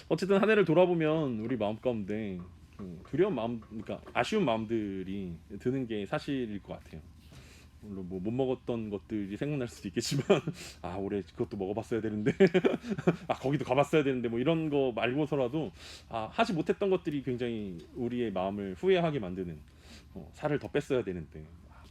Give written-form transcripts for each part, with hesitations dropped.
어쨌든 한 해를 돌아보면 우리 마음 가운데 두려운 마음, 그러니까 아쉬운 마음들이 드는 게 사실일 것 같아요. 물론 뭐 못 먹었던 것들이 생각날 수도 있겠지만 아 올해 그것도 먹어봤어야 되는데 아 거기도 가봤어야 되는데 뭐 이런 거 말고서라도 아 하지 못했던 것들이 굉장히 우리의 마음을 후회하게 만드는 살을 더 뺐어야 되는데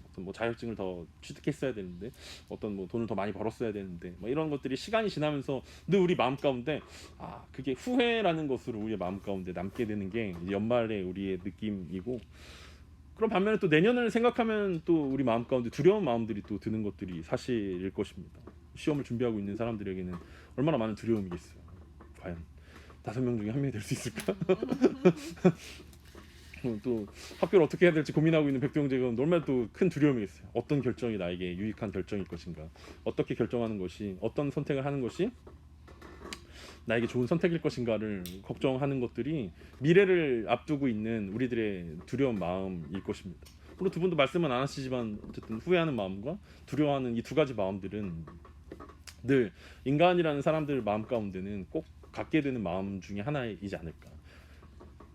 어떤 뭐 자격증을 더 취득했어야 되는데 어떤 뭐 돈을 더 많이 벌었어야 되는데 뭐 이런 것들이 시간이 지나면서 늘 우리 마음 가운데 아 그게 후회라는 것으로 우리의 마음 가운데 남게 되는 게 이제 연말의 우리의 느낌이고 그런 반면에 또 내년을 생각하면 또 우리 마음 가운데 두려운 마음들이 또 드는 것들이 사실일 것입니다. 시험을 준비하고 있는 사람들에게는 얼마나 많은 두려움이겠어요. 과연 5명 중에 한 명이 될 수 있을까? 또 학교를 어떻게 해야 될지 고민하고 있는 백병재가 얼마나 또 큰 두려움이겠어요. 어떤 결정이 나에게 유익한 결정일 것인가? 어떻게 결정하는 것이 어떤 선택을 하는 것이 나에게 좋은 선택일 것인가를 걱정하는 것들이 미래를 앞두고 있는 우리들의 두려운 마음일 것입니다. 물론 두 분도 말씀은 안 하시지만 어쨌든 후회하는 마음과 두려워하는 이 두 가지 마음들은 늘 인간이라는 사람들 마음 가운데는 꼭 갖게 되는 마음 중에 하나이지 않을까.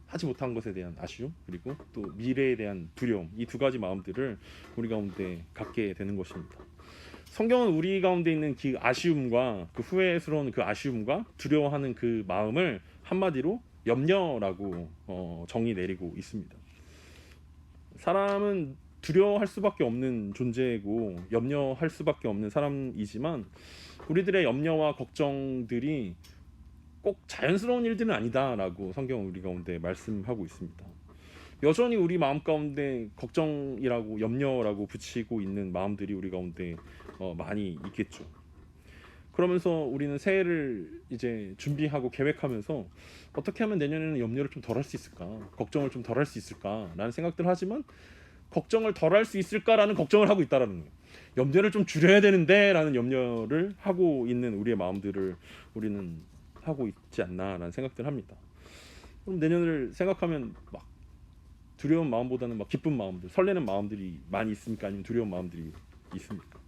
하지 못한 것에 대한 아쉬움 그리고 또 미래에 대한 두려움 이 두 가지 마음들을 우리 가운데 갖게 되는 것입니다. 성경은 우리 가운데 있는 그 아쉬움과 그 후회스러운 그 아쉬움과 두려워하는 그 마음을 한마디로 염려라고 정의 내리고 있습니다. 사람은 두려워할 수밖에 없는 존재고 염려할 수밖에 없는 사람이지만 우리들의 염려와 걱정들이 꼭 자연스러운 일들은 아니다라고 성경은 우리 가운데 말씀하고 있습니다. 여전히 우리 마음 가운데 걱정이라고 염려라고 붙이고 있는 마음들이 우리 가운데 많이 있겠죠. 그러면서 우리는 새해를 이제 준비하고 계획하면서 어떻게 하면 내년에는 염려를 좀 덜 할 수 있을까, 걱정을 좀 덜 할 수 있을까라는 생각들을 하지만 걱정을 덜 할 수 있을까라는 걱정을 하고 있다라는 거예요. 염려를 좀 줄여야 되는데라는 염려를 하고 있는 우리의 마음들을 우리는 하고 있지 않나라는 생각들을 합니다. 그럼 내년을 생각하면 막 두려운 마음보다는 막 기쁜 마음들, 설레는 마음들이 많이 있습니까? 아니면 두려운 마음들이 있습니까?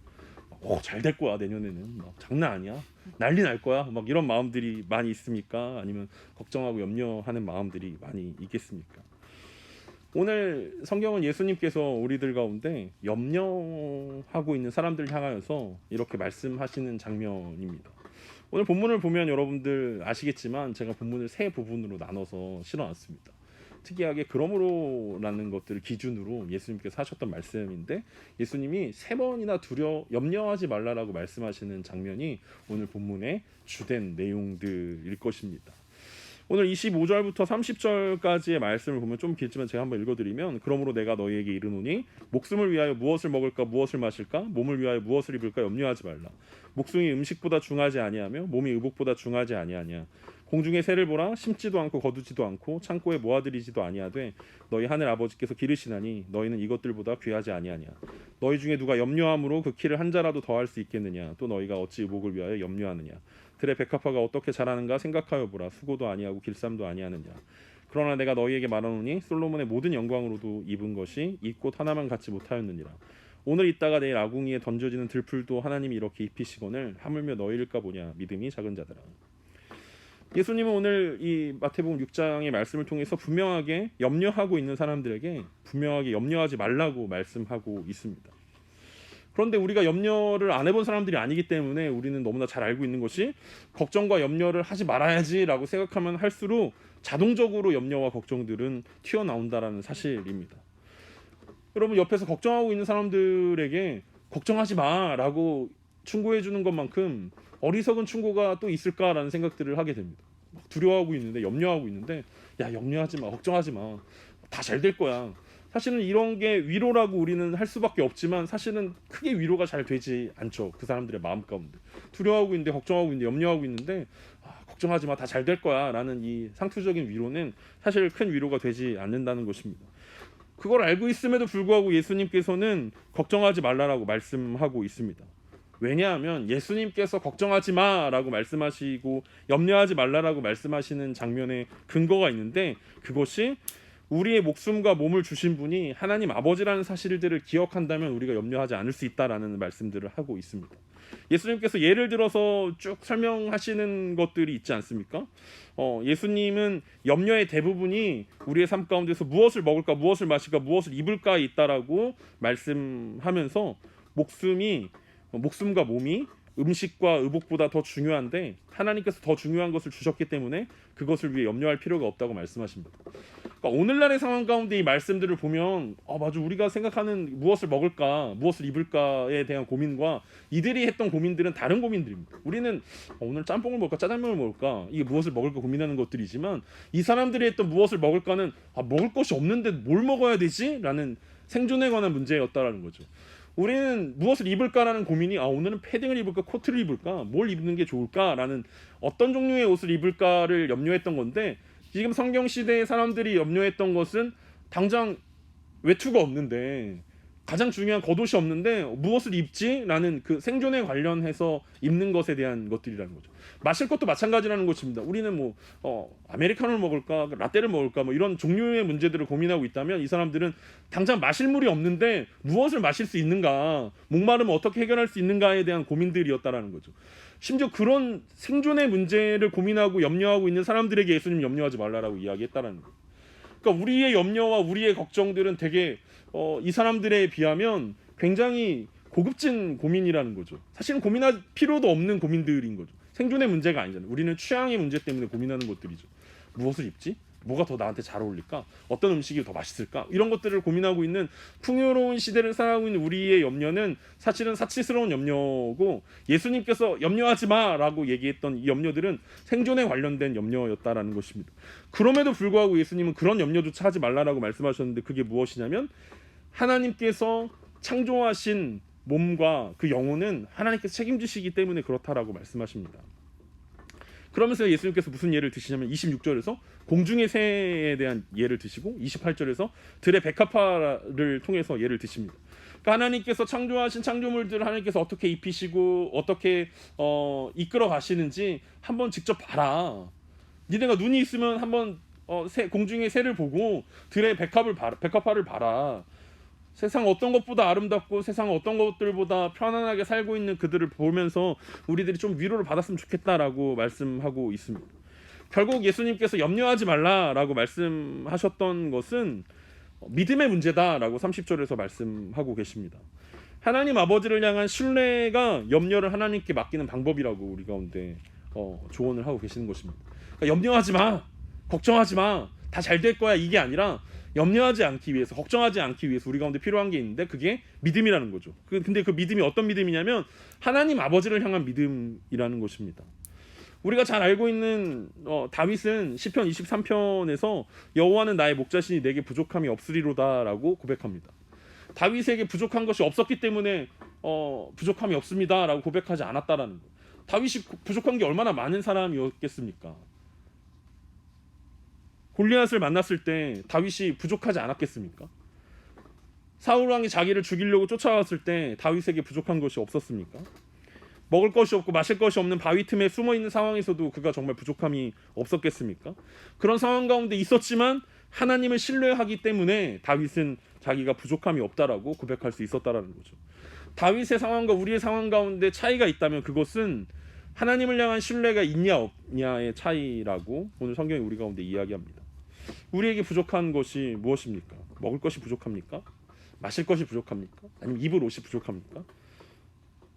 잘 될 거야 내년에는 막 장난 아니야 난리 날 거야 막 이런 마음들이 많이 있습니까? 아니면 걱정하고 염려하는 마음들이 많이 있겠습니까? 오늘 성경은 예수님께서 우리들 가운데 염려하고 있는 사람들 향하여서 이렇게 말씀하시는 장면입니다. 오늘 본문을 보면 여러분들 아시겠지만 제가 본문을 세 부분으로 나눠서 실어놨습니다. 특이하게 그러므로라는 것들을 기준으로 예수님께서 하셨던 말씀인데 예수님이 3번이나 염려하지 말라라고 말씀하시는 장면이 오늘 본문의 주된 내용들일 것입니다. 오늘 25절부터 30절까지의 말씀을 보면 좀 길지만 제가 한번 읽어드리면 그러므로 내가 너희에게 이르노니 목숨을 위하여 무엇을 먹을까 무엇을 마실까 몸을 위하여 무엇을 입을까 염려하지 말라. 목숨이 음식보다 중하지 아니하며 몸이 의복보다 중하지 아니하냐. 공중의 새를 보라 심지도 않고 거두지도 않고 창고에 모아들이지도 아니하되 너희 하늘 아버지께서 기르시나니 너희는 이것들보다 귀하지 아니하냐. 너희 중에 누가 염려함으로 그 키를 한 자라도 더할 수 있겠느냐. 또 너희가 어찌 의복을 위하여 염려하느냐. 들의 백합화가 어떻게 자라는가 생각하여 보라. 수고도 아니하고 길쌈도 아니하느냐. 그러나 내가 너희에게 말하노니 솔로몬의 모든 영광으로도 입은 것이 이 꽃 하나만 갖지 못하였느니라. 오늘 있다가 내일 아궁이에 던져지는 들풀도 하나님이 이렇게 입히시거늘 하물며 너희일까 보냐. 믿음이 작은 자들아. 예수님은 오늘 이 마태복음 6장의 말씀을 통해서 분명하게 염려하고 있는 사람들에게 분명하게 염려하지 말라고 말씀하고 있습니다. 그런데 우리가 염려를 안 해본 사람들이 아니기 때문에 우리는 너무나 잘 알고 있는 것이 걱정과 염려를 하지 말아야지라고 생각하면 할수록 자동적으로 염려와 걱정들은 튀어나온다라는 사실입니다. 여러분 옆에서 걱정하고 있는 사람들에게 걱정하지 마라고 충고해 주는 것만큼 어리석은 충고가 또 있을까라는 생각들을 하게 됩니다. 막 두려워하고 있는데 염려하고 있는데 야 염려하지 마 걱정하지 마 다 잘 될 거야. 사실은 이런 게 위로라고 우리는 할 수밖에 없지만 사실은 크게 위로가 잘 되지 않죠. 그 사람들의 마음 가운데 두려워하고 있는데 걱정하고 있는데 염려하고 있는데 걱정하지 마 다 잘 될 거야 라는 이 상투적인 위로는 사실 큰 위로가 되지 않는다는 것입니다. 그걸 알고 있음에도 불구하고 예수님께서는 걱정하지 말라라고 말씀하고 있습니다. 왜냐하면 예수님께서 걱정하지 마라고 말씀하시고 염려하지 말라라고 말씀하시는 장면에 근거가 있는데 그것이 우리의 목숨과 몸을 주신 분이 하나님 아버지라는 사실들을 기억한다면 우리가 염려하지 않을 수 있다라는 말씀들을 하고 있습니다. 예수님께서 예를 들어서 쭉 설명하시는 것들이 있지 않습니까? 예수님은 염려의 대부분이 우리의 삶 가운데서 무엇을 먹을까, 무엇을 마실까, 무엇을 입을까에 있다라고 말씀하면서 목숨과 몸이 음식과 의복보다 더 중요한데 하나님께서 더 중요한 것을 주셨기 때문에 그것을 위해 염려할 필요가 없다고 말씀하십니다. 그러니까 오늘날의 상황 가운데 이 말씀들을 보면 맞아, 우리가 생각하는 무엇을 먹을까, 무엇을 입을까에 대한 고민과 이들이 했던 고민들은 다른 고민들입니다. 우리는 오늘 짬뽕을 먹을까, 짜장면을 먹을까, 이게 무엇을 먹을까 고민하는 것들이지만 이 사람들이 했던 무엇을 먹을까는 먹을 것이 없는데 뭘 먹어야 되지? 라는 생존에 관한 문제였다라는 거죠. 우리는 무엇을 입을까라는 고민이 오늘은 패딩을 입을까, 코트를 입을까, 뭘 입는 게 좋을까라는 어떤 종류의 옷을 입을까를 염려했던 건데, 지금 성경 시대의 사람들이 염려했던 것은 당장 외투가 없는데, 가장 중요한 겉옷이 없는데 무엇을 입지라는 그 생존에 관련해서 입는 것에 대한 것들이라는 거죠. 마실 것도 마찬가지라는 것입니다. 우리는 아메리카노를 먹을까, 라떼를 먹을까, 이런 종류의 문제들을 고민하고 있다면 이 사람들은 당장 마실 물이 없는데 무엇을 마실 수 있는가, 목마르면 어떻게 해결할 수 있는가에 대한 고민들이었다라는 거죠. 심지어 그런 생존의 문제를 고민하고 염려하고 있는 사람들에게 예수님 염려하지 말라라고 이야기했다라는 거예요. 그러니까 우리의 염려와 우리의 걱정들은 되게 이 사람들에 비하면 굉장히 고급진 고민이라는 거죠. 사실은 고민할 필요도 없는 고민들인 거죠. 생존의 문제가 아니잖아요. 우리는 취향의 문제 때문에 고민하는 것들이죠. 무엇을 입지? 뭐가 더 나한테 잘 어울릴까? 어떤 음식이 더 맛있을까? 이런 것들을 고민하고 있는 풍요로운 시대를 살아가고 있는 우리의 염려는 사실은 사치스러운 염려고, 예수님께서 염려하지 마라고 얘기했던 이 염려들은 생존에 관련된 염려였다라는 것입니다. 그럼에도 불구하고 예수님은 그런 염려조차 하지 말라라고 말씀하셨는데, 그게 무엇이냐면 하나님께서 창조하신 몸과 그 영혼은 하나님께서 책임지시기 때문에 그렇다라고 말씀하십니다. 그러면서 예수님께서 무슨 예를 드시냐면 26절에서 공중의 새에 대한 예를 드시고 28절에서 들의 백합화를 통해서 예를 드십니다. 그러니까 하나님께서 창조하신 창조물들을 하나님께서 어떻게 입히시고 어떻게 이끌어 가시는지 한번 직접 봐라. 니네가 눈이 있으면 한번 공중의 새를 보고 들의 백합화를 봐라. 세상 어떤 것보다 아름답고 세상 어떤 것들보다 편안하게 살고 있는 그들을 보면서 우리들이 좀 위로를 받았으면 좋겠다라고 말씀하고 있습니다. 결국 예수님께서 염려하지 말라라고 말씀하셨던 것은 믿음의 문제다라고 30절에서 말씀하고 계십니다. 하나님 아버지를 향한 신뢰가 염려를 하나님께 맡기는 방법이라고 우리 가운데 조언을 하고 계시는 것입니다. 그러니까 염려하지 마, 걱정하지 마, 다 잘 될 거야, 이게 아니라 염려하지 않기 위해서, 걱정하지 않기 위해서 우리 가운데 필요한 게 있는데 그게 믿음이라는 거죠. 근데 그 믿음이 어떤 믿음이냐면 하나님 아버지를 향한 믿음이라는 것입니다. 우리가 잘 알고 있는 다윗은 시편 23편에서 여호와는 나의 목자시니 내게 부족함이 없으리로다라고 고백합니다. 다윗에게 부족한 것이 없었기 때문에 부족함이 없습니다라고 고백하지 않았다라는 거. 다윗이 부족한 게 얼마나 많은 사람이었겠습니까? 골리앗을 만났을 때 다윗이 부족하지 않았겠습니까? 사울 왕이 자기를 죽이려고 쫓아왔을 때 다윗에게 부족한 것이 없었습니까? 먹을 것이 없고 마실 것이 없는 바위 틈에 숨어 있는 상황에서도 그가 정말 부족함이 없었겠습니까? 그런 상황 가운데 있었지만 하나님을 신뢰하기 때문에 다윗은 자기가 부족함이 없다라고 고백할 수 있었다라는 거죠. 다윗의 상황과 우리의 상황 가운데 차이가 있다면 그것은 하나님을 향한 신뢰가 있냐 없냐의 차이라고 오늘 성경이 우리 가운데 이야기합니다. 우리에게 부족한 것이 무엇입니까? 먹을 것이 부족합니까? 마실 것이 부족합니까? 아니면 입을 옷이 부족합니까?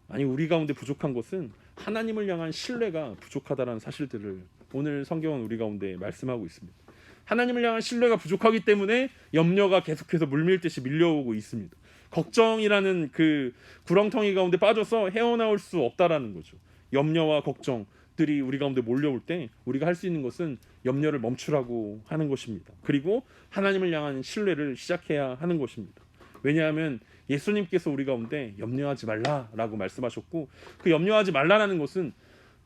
아니, 우리 가운데 부족한 것은 하나님을 향한 신뢰가 부족하다는 사실들을 오늘 성경은 우리 가운데 말씀하고 있습니다. 하나님을 향한 신뢰가 부족하기 때문에 염려가 계속해서 물밀듯이 밀려오고 있습니다. 걱정이라는 그 구렁텅이 가운데 빠져서 헤어나올 수 없다라는 거죠. 염려와 걱정들이 우리 가운데 몰려올 때 우리가 할 수 있는 것은 염려를 멈추라고 하는 것입니다. 그리고 하나님을 향한 신뢰를 시작해야 하는 것입니다. 왜냐하면 예수님께서 우리 가운데 염려하지 말라라고 말씀하셨고, 그 염려하지 말라라는 것은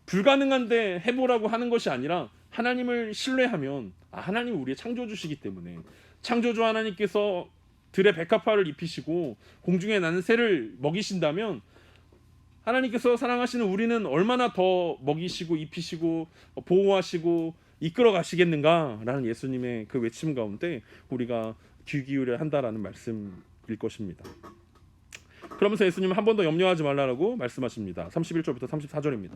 불가능한데 해보라고 하는 것이 아니라 하나님을 신뢰하면 하나님은 우리의 창조주시기 때문에 창조주 하나님께서 들의 백합화를 입히시고 공중에 나는 새를 먹이신다면 하나님께서 사랑하시는 우리는 얼마나 더 먹이시고 입히시고 보호하시고 이끌어 가시겠는가라는 예수님의 그 외침 가운데 우리가 귀 기울여야 한다라는 말씀일 것입니다. 그러면서 예수님은 한 번 더 염려하지 말라라고 말씀하십니다. 31절부터 34절입니다.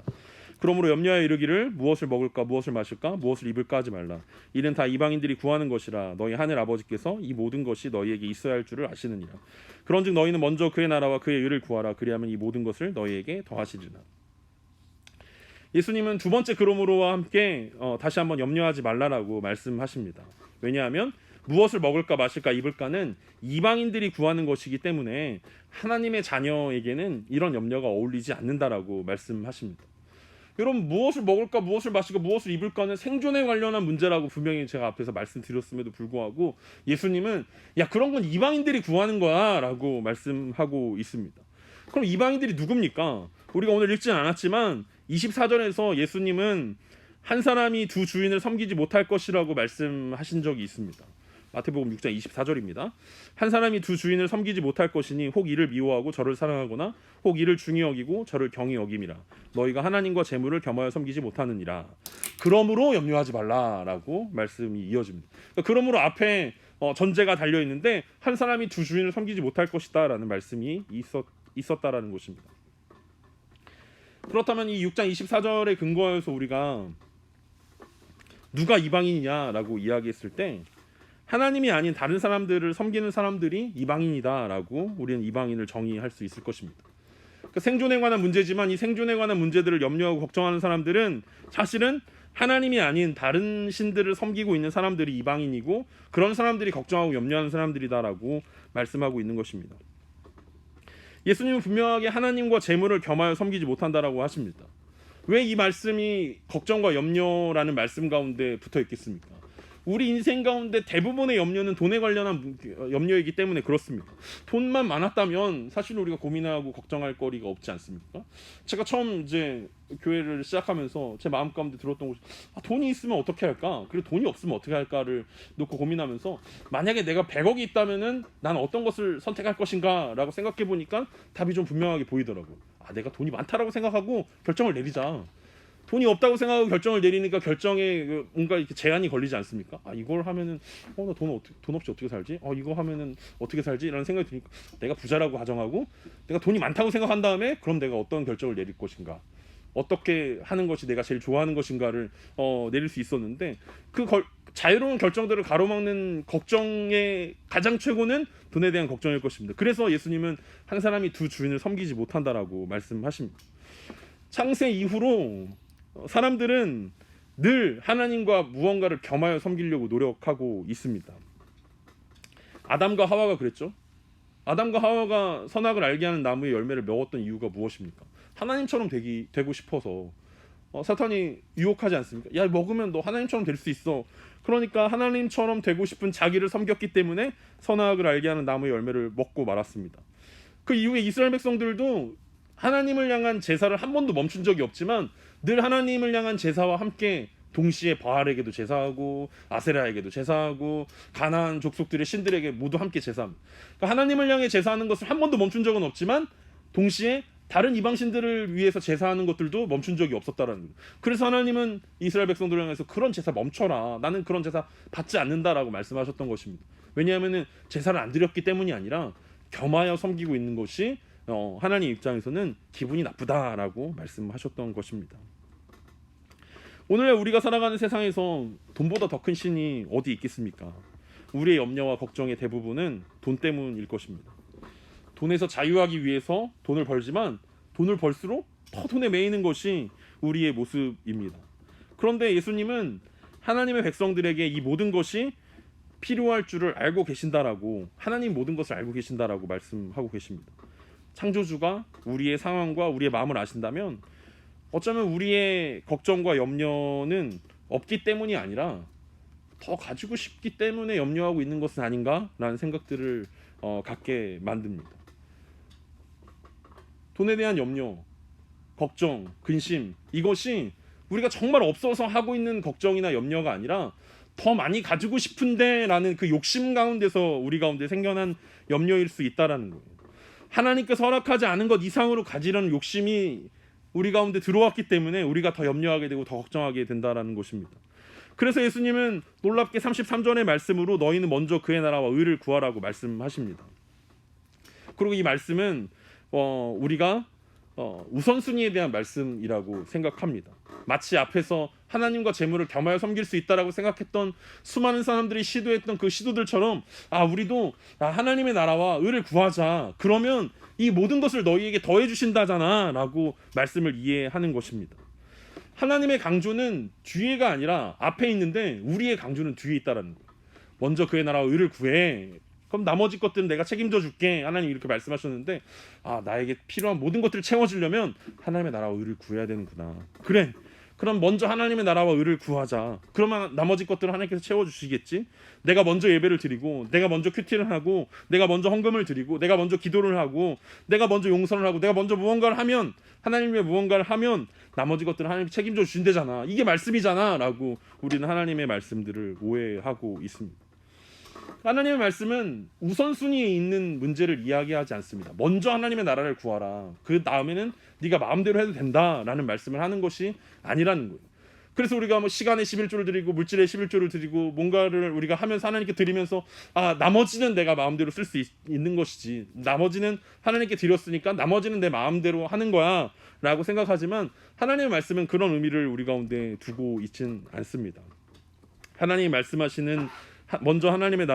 그러므로 염려하여 이르기를 무엇을 먹을까 무엇을 마실까 무엇을 입을까 하지 말라. 이는 다 이방인들이 구하는 것이라. 너희 하늘 아버지께서 이 모든 것이 너희에게 있어야 할 줄을 아시느니라. 그런즉 너희는 먼저 그의 나라와 그의 의를 구하라. 그리하면 이 모든 것을 너희에게 더하시리라. 예수님은 두 번째 그러므로와 함께 다시 한번 염려하지 말라라고 말씀하십니다. 왜냐하면 무엇을 먹을까 마실까 입을까는 이방인들이 구하는 것이기 때문에 하나님의 자녀에게는 이런 염려가 어울리지 않는다라고 말씀하십니다. 여러분, 무엇을 먹을까 무엇을 마실까 무엇을 입을까는 생존에 관련한 문제라고 분명히 제가 앞에서 말씀드렸음에도 불구하고 예수님은 야, 그런 건 이방인들이 구하는 거야 라고 말씀하고 있습니다. 그럼 이방인들이 누굽니까? 우리가 오늘 읽진 않았지만 24절에서 예수님은 한 사람이 두 주인을 섬기지 못할 것이라고 말씀하신 적이 있습니다. 마태복음 6장 24절입니다. 한 사람이 두 주인을 섬기지 못할 것이니 혹 이를 미워하고 저를 사랑하거나 혹 이를 중히 여기고 저를 경히 여김이라. 너희가 하나님과 재물을 겸하여 섬기지 못하느니라. 그러므로 염려하지 말라라고 말씀이 이어집니다. 그러므로 앞에 전제가 달려 있는데 한 사람이 두 주인을 섬기지 못할 것이다라는 말씀이 있었다라는 것입니다. 그렇다면 이 6장 24절에 근거해서 우리가 누가 이방인이냐라고 이야기했을 때 하나님이 아닌 다른 사람들을 섬기는 사람들이 이방인이다라고 우리는 이방인을 정의할 수 있을 것입니다. 그러니까 생존에 관한 문제지만 이 생존에 관한 문제들을 염려하고 걱정하는 사람들은 사실은 하나님이 아닌 다른 신들을 섬기고 있는 사람들이 이방인이고 그런 사람들이 걱정하고 염려하는 사람들이다라고 말씀하고 있는 것입니다. 예수님은 분명하게 하나님과 재물을 겸하여 섬기지 못한다라고 하십니다. 왜 이 말씀이 걱정과 염려라는 말씀 가운데 붙어 있겠습니까? 우리 인생 가운데 대부분의 염려는 돈에 관련한 염려이기 때문에 그렇습니다. 돈만 많았다면 사실 우리가 고민하고 걱정할 거리가 없지 않습니까? 제가 처음 이제 교회를 시작하면서 제 마음 가운데 들었던 것이 돈이 있으면 어떻게 할까? 그리고 돈이 없으면 어떻게 할까를 놓고 고민하면서 만약에 내가 100억이 있다면은 난 어떤 것을 선택할 것인가라고 생각해 보니까 답이 좀 분명하게 보이더라고요. 내가 돈이 많다라고 생각하고 결정을 내리자. 돈이 없다고 생각하고 결정을 내리니까 결정에 뭔가 이렇게 제한이 걸리지 않습니까? 이걸 하면은 나 돈 없이 어떻게 살지? 이거 하면은 어떻게 살지? 라는 생각이 드니까 내가 부자라고 가정하고 내가 돈이 많다고 생각한 다음에 그럼 내가 어떤 결정을 내릴 것인가? 어떻게 하는 것이 내가 제일 좋아하는 것인가를 내릴 수 있었는데 자유로운 결정들을 가로막는 걱정의 가장 최고는 돈에 대한 걱정일 것입니다. 그래서 예수님은 한 사람이 두 주인을 섬기지 못한다라고 말씀하십니다. 창세 이후로 사람들은 늘 하나님과 무언가를 겸하여 섬기려고 노력하고 있습니다. 아담과 하와가 그랬죠. 아담과 하와가 선악을 알게 하는 나무의 열매를 먹었던 이유가 무엇입니까? 하나님처럼 되고 싶어서 사탄이 유혹하지 않습니까? 야, 먹으면 너 하나님처럼 될 수 있어. 그러니까 하나님처럼 되고 싶은 자기를 섬겼기 때문에 선악을 알게 하는 나무의 열매를 먹고 말았습니다. 그 이후에 이스라엘 백성들도 하나님을 향한 제사를 한 번도 멈춘 적이 없지만 늘 하나님을 향한 제사와 함께 동시에 바알에게도 제사하고 아세라에게도 제사하고 가나안 족속들의 신들에게 모두 함께 제사합니다. 그러니까 하나님을 향해 제사하는 것을 한 번도 멈춘 적은 없지만 동시에 다른 이방 신들을 위해서 제사하는 것들도 멈춘 적이 없었다라는 거예요. 그래서 하나님은 이스라엘 백성들을 향해서 그런 제사 멈춰라. 나는 그런 제사 받지 않는다라고 말씀하셨던 것입니다. 왜냐하면 제사를 안 드렸기 때문이 아니라 겸하여 섬기고 있는 것이 하나님 입장에서는 기분이 나쁘다라고 말씀하셨던 것입니다. 오늘 우리가 살아가는 세상에서 돈보다 더 큰 신이 어디 있겠습니까? 우리의 염려와 걱정의 대부분은 돈 때문일 것입니다. 돈에서 자유하기 위해서 돈을 벌지만 돈을 벌수록 더 돈에 매이는 것이 우리의 모습입니다. 그런데 예수님은 하나님의 백성들에게 이 모든 것이 필요할 줄을 알고 계신다라고, 하나님 모든 것을 알고 계신다라고 말씀하고 계십니다. 창조주가 우리의 상황과 우리의 마음을 아신다면 어쩌면 우리의 걱정과 염려는 없기 때문이 아니라 더 가지고 싶기 때문에 염려하고 있는 것은 아닌가라는 생각들을 갖게 만듭니다. 돈에 대한 염려, 걱정, 근심, 이것이 우리가 정말 없어서 하고 있는 걱정이나 염려가 아니라 더 많이 가지고 싶은데 라는 그 욕심 가운데서 우리 가운데 생겨난 염려일 수 있다라는 거예요. 하나님께서 허락하지 않은 것 이상으로 가지려는 욕심이 우리 가운데 들어왔기 때문에 우리가 더 염려하게 되고 더 걱정하게 된다라는 것입니다. 그래서 예수님은 놀랍게 33절의 말씀으로 너희는 먼저 그의 나라와 의를 구하라고 말씀하십니다. 그리고 이 말씀은 우리가 우선순위에 대한 말씀이라고 생각합니다. 마치 앞에서 하나님과 재물을 겸하여 섬길 수 있다라고 생각했던 수많은 사람들이 시도했던 그 시도들처럼 우리도 하나님의 나라와 의를 구하자. 그러면 이 모든 것을 너희에게 더해 주신다잖아 라고 말씀을 이해하는 것입니다. 하나님의 강조는 뒤에가 아니라 앞에 있는데 우리의 강조는 뒤에 있다라는 거예요. 먼저 그의 나라와 의를 구해. 그럼 나머지 것들은 내가 책임져 줄게. 하나님 이렇게 말씀하셨는데 나에게 필요한 모든 것들을 채워주려면 하나님의 나라와 의를 구해야 되는구나. 그래. 그럼 먼저 하나님의 나라와 의를 구하자. 그러면 나머지 것들을 하나님께서 채워주시겠지. 내가 먼저 예배를 드리고 내가 먼저 큐티를 하고 내가 먼저 헌금을 드리고 내가 먼저 기도를 하고 내가 먼저 용서를 하고 내가 먼저 무언가를 하면 하나님의 무언가를 하면 나머지 것들은 하나님이 책임져 주신대잖아. 이게 말씀이잖아 라고 우리는 하나님의 말씀들을 오해하고 있습니다. 하나님의 말씀은 우선순위에 있는 문제를 이야기하지 않습니다. 먼저 하나님의 나라를 구하라. 그 다음에는 네가 마음대로 해도 된다라는 말씀을 하는 것이 아니라는 거예요. 그래서 우리가 시간에 11조를 드리고 물질에 11조를 드리고 뭔가를 우리가 하면서 하나님께 드리면서 나머지는 내가 마음대로 쓸 수 있는 것이지. 나머지는 하나님께 드렸으니까 나머지는 내 마음대로 하는 거야 라고 생각하지만 하나님의 말씀은 그런 의미를 우리 가운데 두고 있진 않습니다. 하나님이 말씀하시는 먼저 하나님의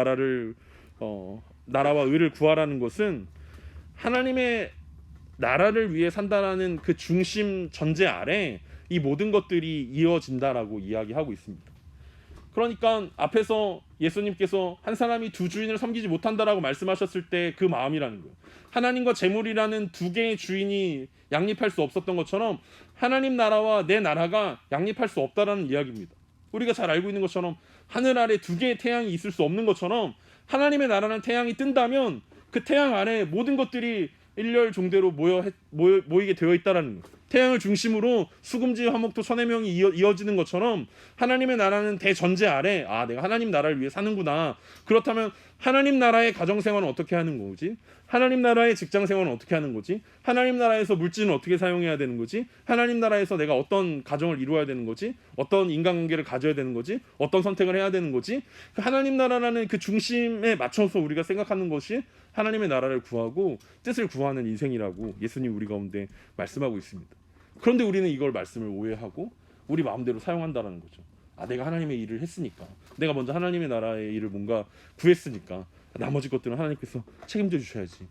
나라와 의를 구하라는 것은 하나님의 나라를 위해 산다라는 그 중심 전제 아래 이 모든 것들이 이어진다라고 이야기하고 있습니다. 그러니까 앞에서 예수님께서 한 사람이 두 주인을 섬기지 못한다라고 말씀하셨을 때 그 마음이라는 거예요. 하나님과 재물이라는 두 개의 주인이 양립할 수 없었던 것처럼 하나님 나라와 내 나라가 양립할 수 없다라는 이야기입니다. 우리가 잘 알고 있는 것처럼 하늘 아래 두 개의 태양이 있을 수 없는 것처럼 하나님의 나라는 태양이 뜬다면 그 태양 아래 모든 것들이 일렬종대로 모이게 되어 있다라는 거예요. 태양을 중심으로 수금지 화목토 천해명이 이어지는 것처럼 하나님의 나라는 대전제 아래 내가 하나님 나라를 위해 사는구나. 그렇다면 하나님 나라의 가정생활은 어떻게 하는 거지? 하나님 나라의 직장생활은 어떻게 하는 거지? 하나님 나라에서 물질은 어떻게 사용해야 되는 거지? 하나님 나라에서 내가 어떤 가정을 이루어야 되는 거지? 어떤 인간관계를 가져야 되는 거지? 어떤 선택을 해야 되는 거지? 하나님 나라라는 그 중심에 맞춰서 우리가 생각하는 것이 하나님의 나라를 구하고 뜻을 구하는 인생이라고 예수님 우리 가운데 말씀하고 있습니다. 그런데 우리는 이걸 말씀을 오해하고 우리 마음대로 사용한다라는 거죠. 내가 하나님의 일을 했으니까, 내가 먼저 하나님의 나라의 일을 뭔가 구했으니까 나머지 것들은 하나님께서 책임져 주셔야지.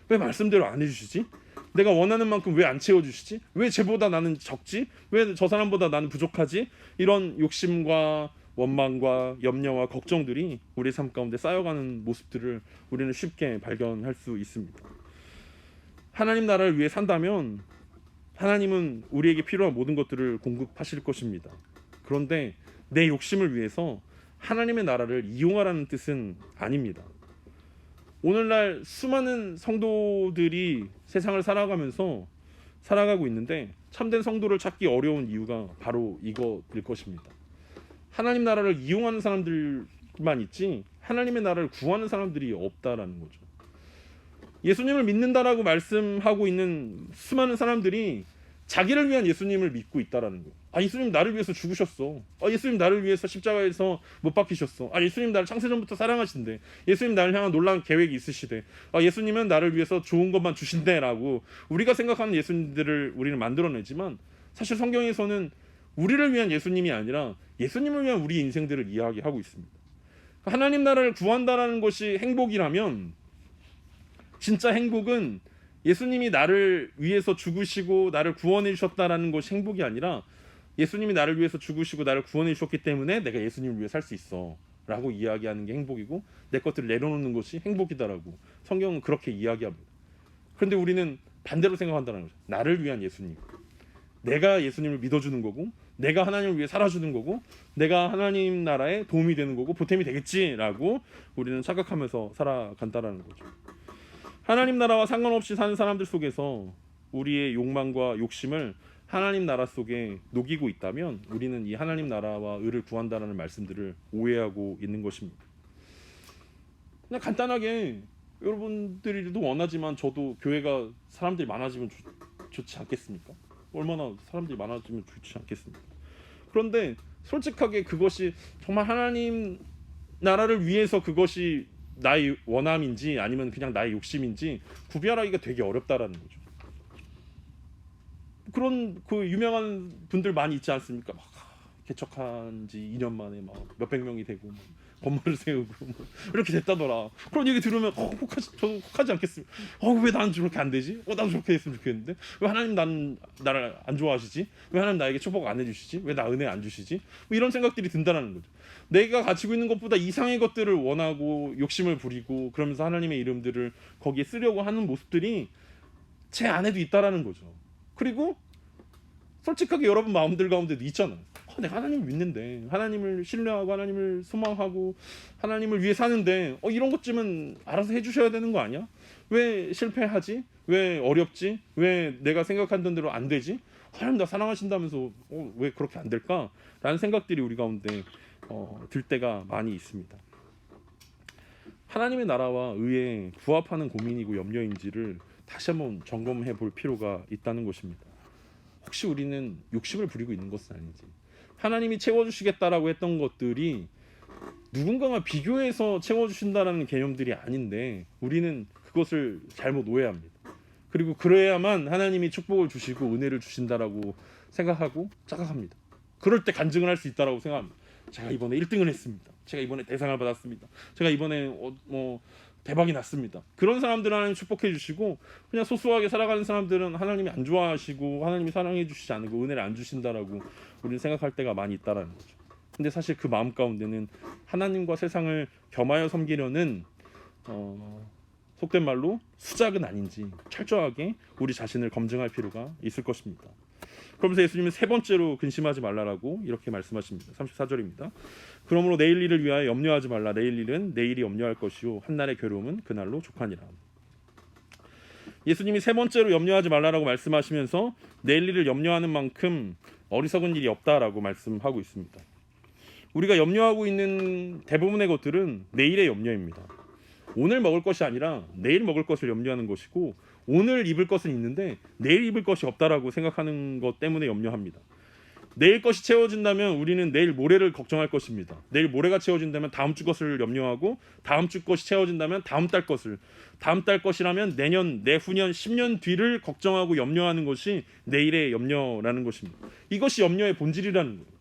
왜 말씀대로 안 해주시지? 내가 원하는 만큼 왜 안 채워주시지? 왜 쟤보다 나는 적지? 왜 저 사람보다 나는 부족하지? 이런 욕심과 원망과 염려와 걱정들이 우리 삶 가운데 쌓여가는 모습들을 우리는 쉽게 발견할 수 있습니다. 하나님 나라를 위해 산다면 하나님은 우리에게 필요한 모든 것들을 공급하실 것입니다. 그런데 내 욕심을 위해서 하나님의 나라를 이용하라는 뜻은 아닙니다. 오늘날 수많은 성도들이 세상을 살아가고 있는데 참된 성도를 찾기 어려운 이유가 바로 이것일 것입니다. 하나님 나라를 이용하는 사람들만 있지 하나님의 나라를 구하는 사람들이 없다라는 거죠. 예수님을 믿는다라고 말씀하고 있는 수많은 사람들이 자기를 위한 예수님을 믿고 있다라는 거예요. 예수님 나를 위해서 죽으셨어. 예수님 나를 위해서 십자가에서 못 박히셨어. 예수님 나를 창세전부터 사랑하신대. 예수님 나를 향한 놀라운 계획이 있으시대. 예수님은 나를 위해서 좋은 것만 주신대라고 우리가 생각하는 예수님들을 우리는 만들어내지만 사실 성경에서는 우리를 위한 예수님이 아니라 예수님을 위한 우리 인생들을 이야기하고 있습니다. 하나님 나라를 구한다라는 것이 행복이라면 진짜 행복은 예수님이 나를 위해서 죽으시고 나를 구원해 주셨다라는 것이 행복이 아니라 예수님이 나를 위해서 죽으시고 나를 구원해 주셨기 때문에 내가 예수님을 위해 살 수 있어 라고 이야기하는 게 행복이고 내 것들을 내려놓는 것이 행복이다라고 성경은 그렇게 이야기합니다. 그런데 우리는 반대로 생각한다는 거죠. 나를 위한 예수님, 내가 예수님을 믿어주는 거고 내가 하나님을 위해 살아주는 거고 내가 하나님 나라에 도움이 되는 거고 보탬이 되겠지라고 우리는 착각하면서 살아간다라는 거죠. 하나님 나라와 상관없이 사는 사람들 속에서 우리의 욕망과 욕심을 하나님 나라 속에 녹이고 있다면 우리는 이 하나님 나라와 의를 구한다라는 말씀들을 오해하고 있는 것입니다. 그냥 간단하게 여러분들도 원하지만 저도 교회가 사람들이 많아지면 좋지 않겠습니까? 얼마나 사람들이 많아지면 좋지 않겠습니까? 그런데 솔직하게 그것이 정말 하나님 나라를 위해서 그것이 나의 원함인지 아니면 그냥 나의 욕심인지 구별하기가 되게 어렵다라는 거죠. 그런 그 유명한 분들 많이 있지 않습니까? 막 개척한 지 2년 만에 막 몇백 명이 되고 막 건물을 세우고 뭐 이렇게 됐다더라. 그런 얘기 들으면 저도 혹하지 않겠습니까? 왜 난 저렇게 안 되지? 나도 저렇게 했으면 좋겠는데 왜 하나님 나를 안 좋아하시지? 왜 하나님 나에게 축복 안 해주시지? 왜 나 은혜 안 주시지? 뭐 이런 생각들이 든다는 거죠. 내가 가지고 있는 것보다 이상의 것들을 원하고 욕심을 부리고 그러면서 하나님의 이름들을 거기에 쓰려고 하는 모습들이 제 안에도 있다라는 거죠. 그리고 솔직하게 여러분 마음들 가운데도 있잖아요. 내가 하나님을 믿는데, 하나님을 신뢰하고 하나님을 소망하고 하나님을 위해 사는데 이런 것쯤은 알아서 해주셔야 되는 거 아니야? 왜 실패하지? 왜 어렵지? 왜 내가 생각한 대로 안 되지? 하나님 나 사랑하신다면서 왜 그렇게 안 될까? 라는 생각들이 우리 가운데 들 때가 많이 있습니다. 하나님의 나라와 의에 부합하는 고민이고 염려인지를 다시 한번 점검해 볼 필요가 있다는 것입니다. 혹시 우리는 욕심을 부리고 있는 것은 아닌지, 하나님이 채워주시겠다라고 했던 것들이 누군가와 비교해서 채워주신다라는 개념들이 아닌데 우리는 그것을 잘못 오해합니다. 그리고 그래야만 하나님이 축복을 주시고 은혜를 주신다라고 생각하고 착각합니다. 그럴 때 간증을 할 수 있다라고 생각합니다. 제가 이번에 1등을 했습니다. 제가 이번에 대상을 받았습니다. 제가 이번에 대박이 났습니다. 그런 사람들은 하나님 축복해 주시고, 그냥 소소하게 살아가는 사람들은 하나님이 안 좋아하시고 하나님이 사랑해 주시지 않고 은혜를 안 주신다라고 우리는 생각할 때가 많이 있다라는 거죠. 근데 사실 그 마음 가운데는 하나님과 세상을 겸하여 섬기려는 속된 말로 수작은 아닌지 철저하게 우리 자신을 검증할 필요가 있을 것입니다. 그러면서 예수님은 세 번째로 근심하지 말라라고 이렇게 말씀하십니다. 34절입니다. 그러므로 내일 일을 위하여 염려하지 말라. 내일 일은 내일이 염려할 것이요 한날의 괴로움은 그날로 족하니라. 예수님이 세 번째로 염려하지 말라라고 말씀하시면서 내일 일을 염려하는 만큼 어리석은 일이 없다라고 말씀하고 있습니다. 우리가 염려하고 있는 대부분의 것들은 내일의 염려입니다. 오늘 먹을 것이 아니라 내일 먹을 것을 염려하는 것이고, 오늘 입을 것은 있는데 내일 입을 것이 없다라고 생각하는 것 때문에 염려합니다. 내일 것이 채워진다면 우리는 내일 모레를 걱정할 것입니다. 내일 모레가 채워진다면 다음 주 것을 염려하고, 다음 주 것이 채워진다면 다음 달 것을, 다음 달 것이라면 내년, 내후년, 10년 뒤를 걱정하고 염려하는 것이 내일의 염려라는 것입니다. 이것이 염려의 본질이라는 거예요.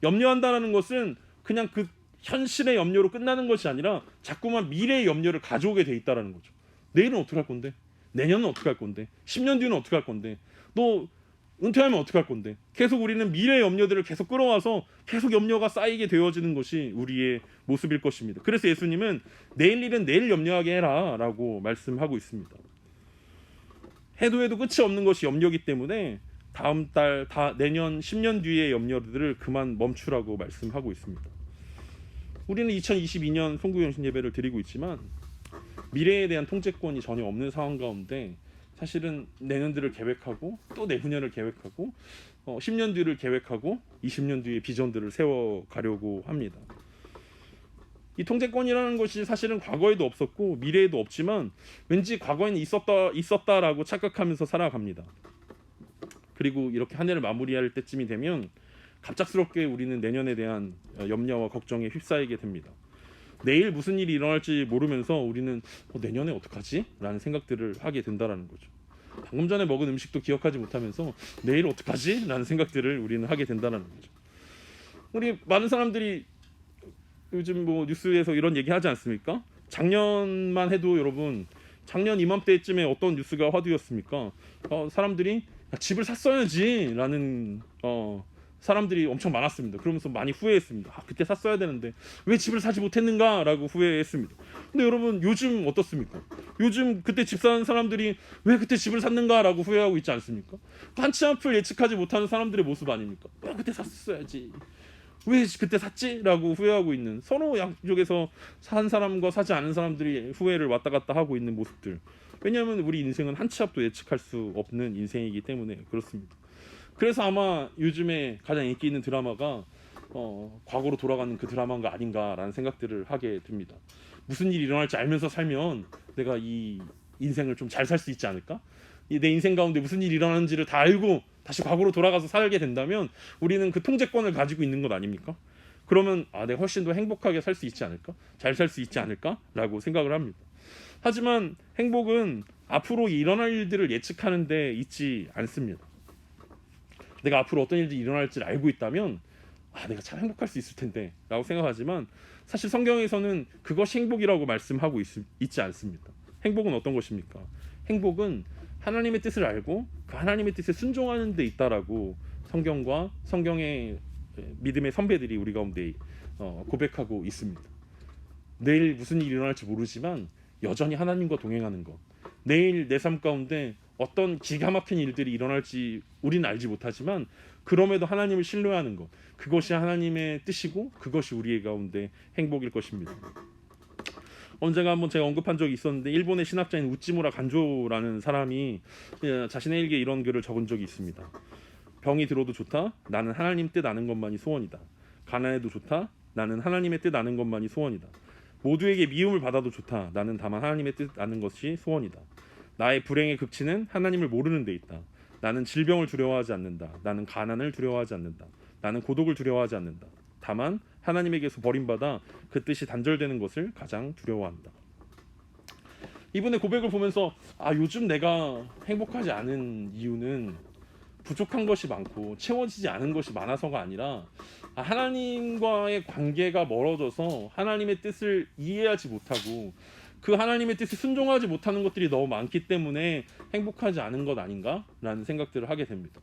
염려한다는 것은 그냥 그 현실의 염려로 끝나는 것이 아니라 자꾸만 미래의 염려를 가져오게 돼 있다는 거죠. 내일은 어떻게 할 건데? 내년은 어떻게 할 건데? 10년 뒤는 어떻게 할 건데? 너 은퇴하면 어떻게 할 건데? 계속 우리는 미래의 염려들을 계속 끌어와서 계속 염려가 쌓이게 되어지는 것이 우리의 모습일 것입니다. 그래서 예수님은 내일 일은 내일 염려하게 해라 라고 말씀하고 있습니다. 해도 끝이 없는 것이 염려이기 때문에 다음 달, 내년, 10년 뒤의 염려들을 그만 멈추라고 말씀하고 있습니다. 우리는 2022년 송구영신 예배를 드리고 있지만 미래에 대한 통제권이 전혀 없는 상황 가운데 사실은 내년들을 계획하고 또 내후년을 계획하고 10년 뒤를 계획하고 20년 뒤의 비전들을 세워가려고 합니다. 이 통제권이라는 것이 사실은 과거에도 없었고 미래에도 없지만 왠지 과거에는 있었다라고 착각하면서 살아갑니다. 그리고 이렇게 한 해를 마무리할 때쯤이 되면 갑작스럽게 우리는 내년에 대한 염려와 걱정에 휩싸이게 됩니다. 내일 무슨 일이 일어날지 모르면서 우리는 내년에 어떡하지? 라는 생각들을 하게 된다는 거죠. 방금 전에 먹은 음식도 기억하지 못하면서 내일 어떡하지? 라는 생각들을 우리는 하게 된다는 거죠. 우리 많은 사람들이 요즘 뉴스에서 이런 얘기 하지 않습니까? 작년만 해도 여러분, 작년 이맘때쯤에 어떤 뉴스가 화두였습니까? 사람들이 집을 샀어야지 라는 사람들이 엄청 많았습니다. 그러면서 많이 후회했습니다. 그때 샀어야 되는데 왜 집을 사지 못했는가 라고 후회했습니다. 근데 여러분 요즘 어떻습니까? 요즘 그때 집 사는 사람들이 왜 그때 집을 샀는가 라고 후회하고 있지 않습니까? 한치 앞을 예측하지 못하는 사람들의 모습 아닙니까? 왜 그때 샀어야지, 왜 그때 샀지? 라고 후회하고 있는, 서로 양쪽에서 산 사람과 사지 않은 사람들이 후회를 왔다 갔다 하고 있는 모습들. 왜냐하면 우리 인생은 한치 앞도 예측할 수 없는 인생이기 때문에 그렇습니다. 그래서 아마 요즘에 가장 인기 있는 드라마가 과거로 돌아가는 그 드라마인 거 아닌가라는 생각들을 하게 됩니다. 무슨 일이 일어날지 알면서 살면 내가 이 인생을 좀 잘 살 수 있지 않을까? 내 인생 가운데 무슨 일이 일어나는지를 다 알고 다시 과거로 돌아가서 살게 된다면 우리는 그 통제권을 가지고 있는 것 아닙니까? 그러면 내가 훨씬 더 행복하게 살 수 있지 않을까? 잘 살 수 있지 않을까라고 생각을 합니다. 하지만 행복은 앞으로 일어날 일들을 예측하는 데 있지 않습니다. 내가 앞으로 어떤 일들이 일어날지를 알고 있다면 내가 참 행복할 수 있을 텐데 라고 생각하지만 사실 성경에서는 그것이 행복이라고 말씀하고 있지 않습니다. 행복은 어떤 것입니까? 행복은 하나님의 뜻을 알고 그 하나님의 뜻에 순종하는 데 있다라고 성경과 성경의 믿음의 선배들이 우리 가운데 고백하고 있습니다. 내일 무슨 일이 일어날지 모르지만 여전히 하나님과 동행하는 것, 내일 내 삶 가운데 어떤 기가 막힌 일들이 일어날지 우리는 알지 못하지만 그럼에도 하나님을 신뢰하는 것, 그것이 하나님의 뜻이고 그것이 우리의 가운데 행복일 것입니다. 언젠가 한번 제가 언급한 적이 있었는데 일본의 신학자인 우찌무라 간조라는 사람이 자신의 일기에 이런 글을 적은 적이 있습니다. 병이 들어도 좋다. 나는 하나님 뜻 아는 것만이 소원이다. 가난해도 좋다. 나는 하나님의 뜻 아는 것만이 소원이다. 모두에게 미움을 받아도 좋다. 나는 다만 하나님의 뜻 아는 것이 소원이다. 나의 불행의 극치는 하나님을 모르는 데 있다. 나는 질병을 두려워하지 않는다. 나는 가난을 두려워하지 않는다. 나는 고독을 두려워하지 않는다. 다만 하나님에게서 버림받아 그 뜻이 단절되는 것을 가장 두려워한다. 이분의 고백을 보면서 요즘 내가 행복하지 않은 이유는 부족한 것이 많고 채워지지 않은 것이 많아서가 아니라 하나님과의 관계가 멀어져서 하나님의 뜻을 이해하지 못하고 그 하나님의 뜻에 순종하지 못하는 것들이 너무 많기 때문에 행복하지 않은 것 아닌가라는 생각들을 하게 됩니다.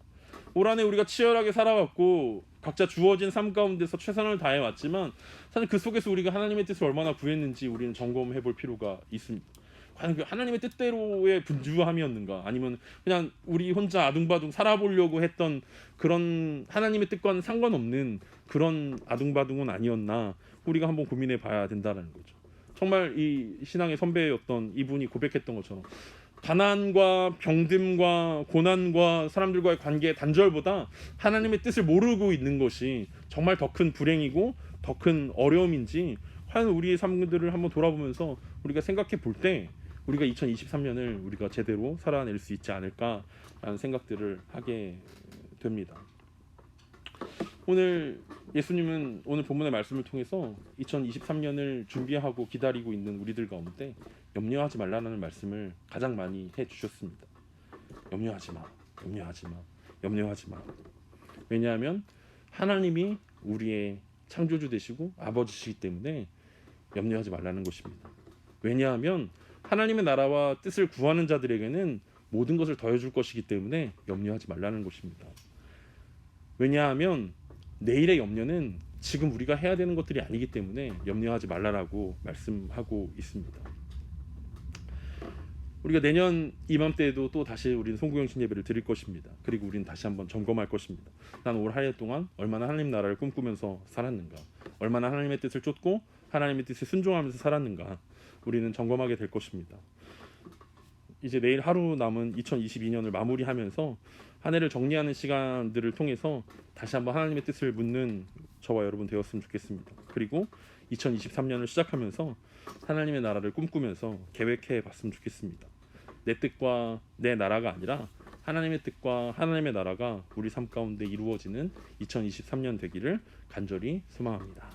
올 한해 우리가 치열하게 살아왔고 각자 주어진 삶 가운데서 최선을 다해왔지만 사실 그 속에서 우리가 하나님의 뜻을 얼마나 구했는지 우리는 점검해 볼 필요가 있습니다. 과연 그 하나님의 뜻대로의 분주함이었는가, 아니면 그냥 우리 혼자 아둥바둥 살아보려고 했던 그런 하나님의 뜻과는 상관없는 그런 아둥바둥은 아니었나, 우리가 한번 고민해 봐야 된다는 거죠. 정말 이 신앙의 선배였던 이분이 고백했던 것처럼 가난과 병듦과 고난과 사람들과의 관계의 단절보다 하나님의 뜻을 모르고 있는 것이 정말 더 큰 불행이고 더 큰 어려움인지 과연 우리의 삶들을 한번 돌아보면서 우리가 생각해 볼 때 우리가 2023년을 우리가 제대로 살아낼 수 있지 않을까라는 생각들을 하게 됩니다. 오늘 예수님은 오늘 본문의 말씀을 통해서 2023년을 준비하고 기다리고 있는 우리들 가운데 염려하지 말라는 말씀을 가장 많이 해주셨습니다. 염려하지 마, 염려하지 마, 염려하지 마. 왜냐하면 하나님이 우리의 창조주 되시고 아버지시기 때문에 염려하지 말라는 것입니다. 왜냐하면 하나님의 나라와 뜻을 구하는 자들에게는 모든 것을 더해줄 것이기 때문에 염려하지 말라는 것입니다. 왜냐하면 내일의 염려는 지금 우리가 해야 되는 것들이 아니기 때문에 염려하지 말라라고 말씀하고 있습니다. 우리가 내년 이맘때에도 또 다시 우리는 송구영신 예배를 드릴 것입니다. 그리고 우리는 다시 한번 점검할 것입니다. 난 올 한 해 동안 얼마나 하나님 나라를 꿈꾸면서 살았는가, 얼마나 하나님의 뜻을 쫓고 하나님의 뜻에 순종하면서 살았는가, 우리는 점검하게 될 것입니다. 이제 내일 하루 남은 2022년을 마무리하면서 한 해를 정리하는 시간들을 통해서 다시 한번 하나님의 뜻을 묻는 저와 여러분 되었으면 좋겠습니다. 그리고 2023년을 시작하면서 하나님의 나라를 꿈꾸면서 계획해 봤으면 좋겠습니다. 내 뜻과 내 나라가 아니라 하나님의 뜻과 하나님의 나라가 우리 삶 가운데 이루어지는 2023년 되기를 간절히 소망합니다.